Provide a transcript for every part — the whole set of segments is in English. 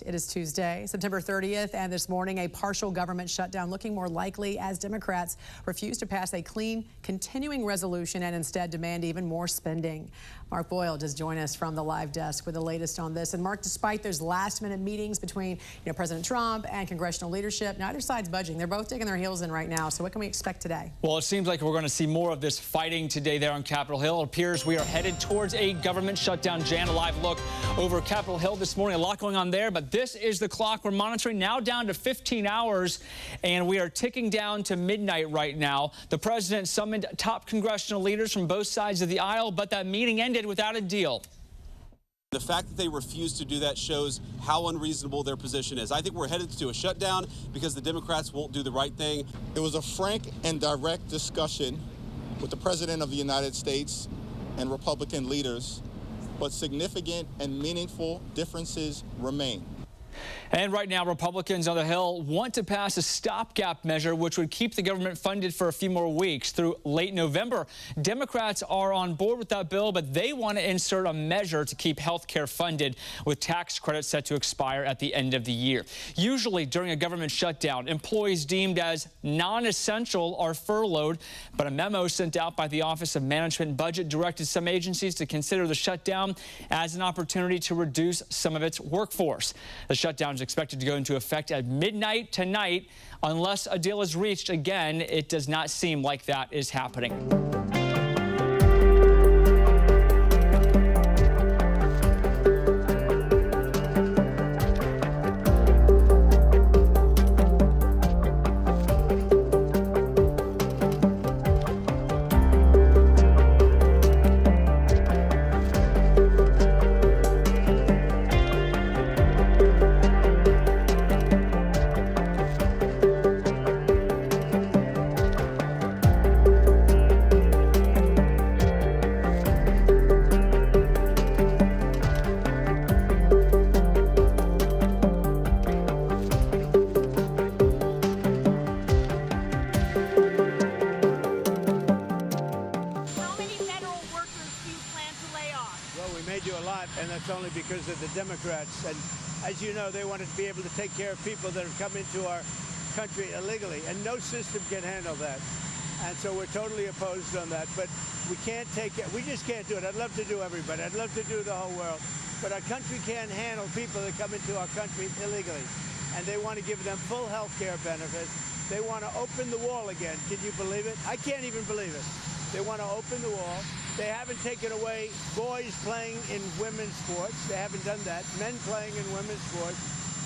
It is Tuesday, September 30th, and this morning a partial government shutdown looking more likely as Democrats refuse to pass a clean, continuing resolution and instead demand even more spending. Mark Boyle does join us from the live desk with the latest on this. And Mark, despite those last-minute meetings between President Trump and congressional leadership, neither side's budging. They're both digging their heels in right now. So what can we expect today? Well, it seems like we're going to see more of this fighting today there on Capitol Hill. It appears we are headed towards a government shutdown. Jan, a live look over Capitol Hill this morning. A lot going on there, but this is the clock we're monitoring, now down to 15 hours, and we are ticking down to midnight right now. The president summoned top congressional leaders from both sides of the aisle, but that meeting ended without a deal. The fact that they refuse to do that shows how unreasonable their position is. I think we're headed to a shutdown because the Democrats won't do the right thing. It was a frank and direct discussion with the President of the United States and Republican leaders, but significant and meaningful differences remain. And right now, Republicans on the Hill want to pass a stopgap measure which would keep the government funded for a few more weeks through late November. Democrats are on board with that bill, but they want to insert a measure to keep health care funded with tax credits set to expire at the end of the year. Usually during a government shutdown, employees deemed as non-essential are furloughed, but a memo sent out by the Office of Management and Budget directed some agencies to consider the shutdown as an opportunity to reduce some of its workforce. The shutdown is expected to go into effect at midnight tonight. Unless a deal is reached again, it does not seem like that is happening. And that's only because of the Democrats. And as you know, they want to be able to take care of people that have come into our country illegally, and no system can handle that. And so we're totally opposed on that. But we can't take it. We just can't do it. I'd love to do everybody. I'd love to do the whole world. But our country can't handle people that come into our country illegally. And they want to give them full health care benefits. They want to open the wall again. Can you believe it? I can't even believe it. They want to open the wall. They haven't taken away boys playing in women's sports. They haven't done that. Men playing in women's sports.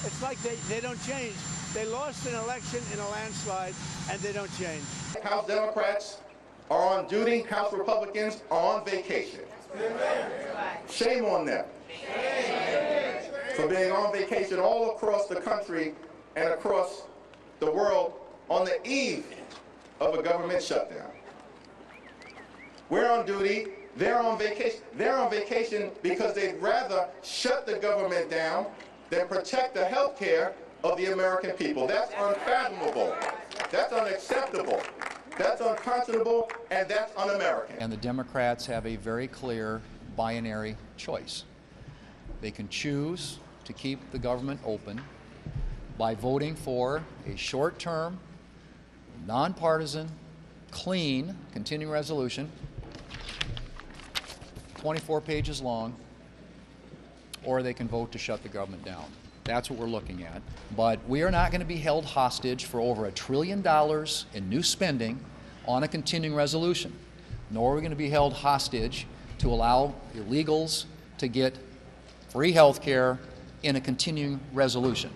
It's like they don't change. They lost an election in a landslide, and they don't change. House Democrats are on duty. House Republicans are on vacation. Shame on them for being on vacation all across the country and across the world on the eve of a government shutdown. We're on duty, they're on vacation. They're on vacation because they'd rather shut the government down than protect the health care of the American people. That's unfathomable. That's unacceptable. That's unconscionable, and that's un-American. And the Democrats have a very clear binary choice. They can choose to keep the government open by voting for a short-term, nonpartisan, clean, continuing resolution, 24 pages long, or they can vote to shut the government down. That's what we're looking at. But we are not going to be held hostage for over $1 trillion in new spending on a continuing resolution, nor are we going to be held hostage to allow illegals to get free health care in a continuing resolution.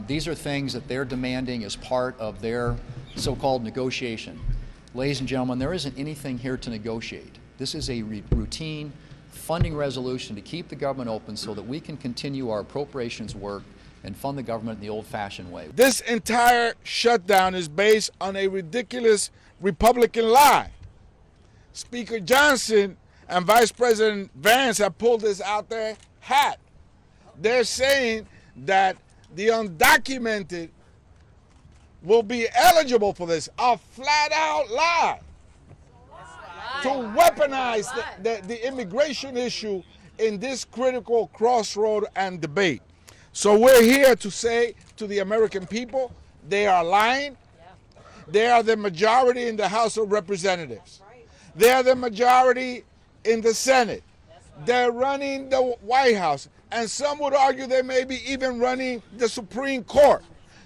These are things that they're demanding as part of their so-called negotiation. Ladies and gentlemen, there isn't anything here to negotiate. This is a routine funding resolution to keep the government open so that we can continue our appropriations work and fund the government in the old-fashioned way. This entire shutdown is based on a ridiculous Republican lie. Speaker Johnson and Vice President Vance have pulled this out their hat. They're saying that the undocumented will be eligible for this. A flat-out lie. To weaponize the immigration issue in this critical crossroad and debate. So we're here to say to the American people, they are lying. They are the majority in the House of Representatives. They are the majority in the Senate. They're running the White House. And some would argue they may be even running the Supreme Court.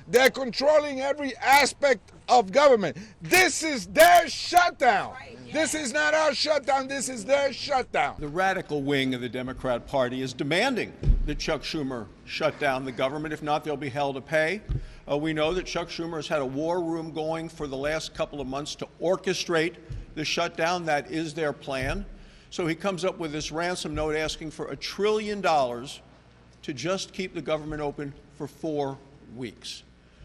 They're controlling every aspect of government. This is their shutdown. This is not our shutdown. This is their shutdown. The radical wing of the Democrat Party is demanding that Chuck Schumer shut down the government. If not, they'll be held to pay. We know that Chuck Schumer has had a war room going for the last couple of months to orchestrate the shutdown. That is their plan. So he comes up with this ransom note asking for $1 trillion to just keep the government open for 4 weeks.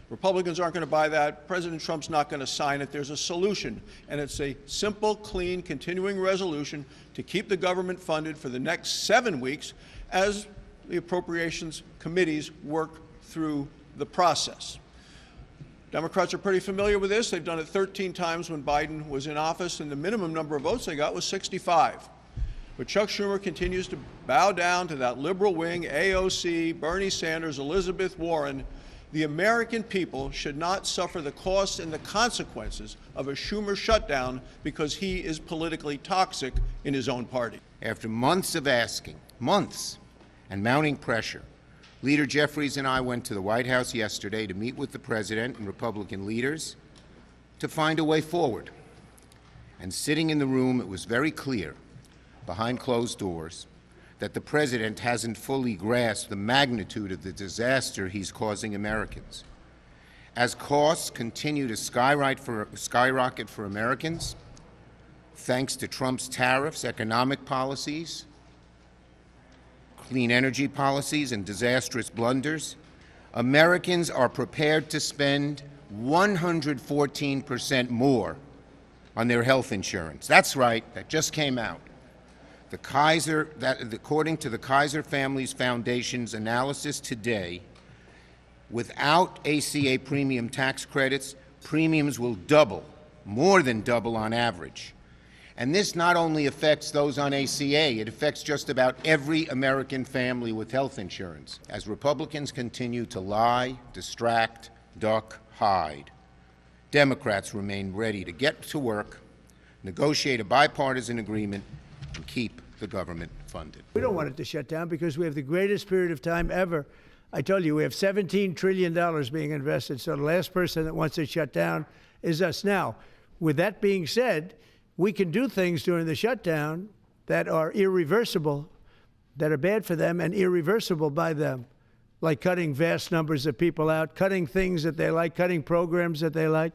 Republicans aren't going to buy that. President Trump's not going to sign it. There's a solution, and it's a simple, clean, continuing resolution to keep the government funded for the next 7 weeks as the appropriations committees work through the process. Democrats are pretty familiar with this. They've done it 13 times when Biden was in office, and the minimum number of votes they got was 65. But Chuck Schumer continues to bow down to that liberal wing, AOC, Bernie Sanders, Elizabeth Warren. The American people should not suffer the costs and the consequences of a Schumer shutdown because he is politically toxic in his own party. After months of asking, months, and mounting pressure, Leader Jeffries and I went to the White House yesterday to meet with the President and Republican leaders to find a way forward. And sitting in the room, it was very clear, behind closed doors, that the President hasn't fully grasped the magnitude of the disaster he's causing Americans. As costs continue to skyrocket for Americans, thanks to Trump's tariffs, economic policies, clean energy policies, and disastrous blunders, Americans are prepared to spend 114% more on their health insurance. That's right, that just came out. According to the Kaiser Family Foundation's analysis today, without ACA premium tax credits, premiums will double, more than double on average. And this not only affects those on ACA, it affects just about every American family with health insurance. As Republicans continue to lie, distract, duck, hide, Democrats remain ready to get to work, negotiate a bipartisan agreement, and keep the government funded. We don't want it to shut down because we have the greatest period of time ever. I told you, we have $17 trillion being invested, so the last person that wants it shut down is us. Now, with that being said, we can do things during the shutdown that are irreversible, that are bad for them and irreversible by them, like cutting vast numbers of people out, cutting things that they like, cutting programs that they like.